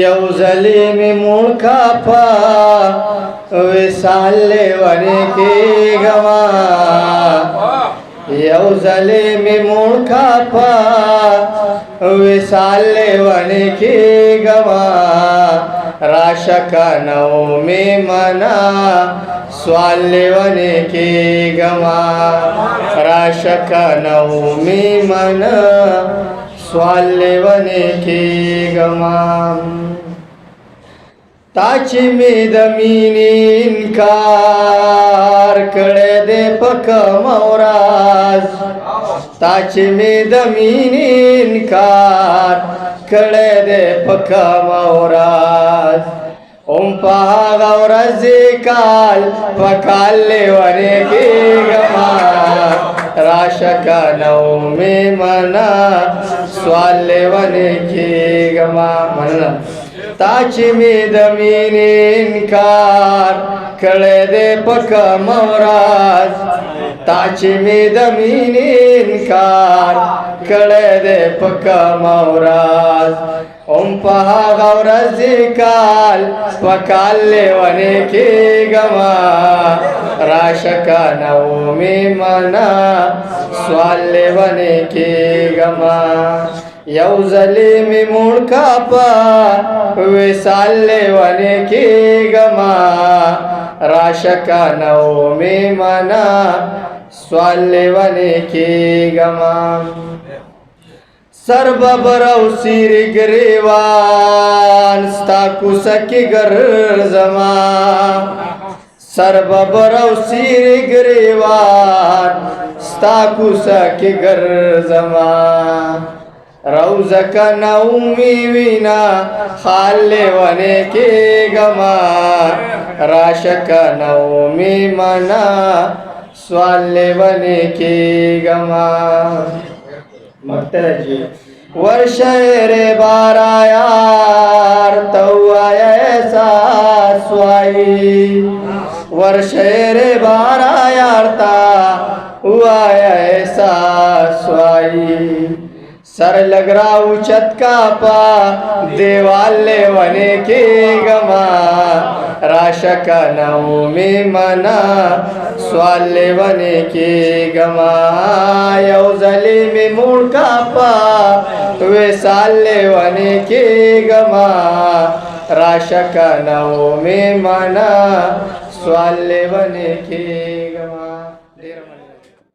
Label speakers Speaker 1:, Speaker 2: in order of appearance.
Speaker 1: यौजली में मुड़खापा विसाले वने के गमा यौजली में मुड़खापा विसाले वने के गमा राशका नौ में मना स्वाले वने के गमा राशका नौ में मना स्वाले वने के गमा ताची में दमीनी इनकार कळे दे पक मौराज ताची में दमीनी इनकार कळे दे पक मौराज ओम पहा गौराजे काल पकाले वने के गमा राशका नौ में मना स्वाले वने के गमा म्हणा ताची में दमीनी इनकार कळे दे पक मौराज ताची में दमीनी इनकार कळे दे पक मौराज ओम पहा गौराजे काल पकाले वने के गमा राशका नौ में मना स्वाले वने के गमा यौजली में मुड़खापा विसाले वने के गमा राशका नौ में मना स्वाले वने के गमा सर्व बरव सिर ग्रेवान स्ताकू सकी गरजमा सर्व बरव सिर ग्रेवान स्ताकू सकी गरजमा रौजका नौमी विना खाले वने के गमा राशका नौमी मना स्वाले वने के गमा मक्तराजी वर्ष रे बारा यार तौआया ऐसा स्वाई वर्ष रे बारा यार ता हुआ ऐसा स्वाई सर लग रहा उचत का पा देवाले वने के गमा राशका नौ में मना स्वाले वने के गमा यौजली में मुड़खापा विसाले वने के गमा राशका नौ में मना स्वाले वने के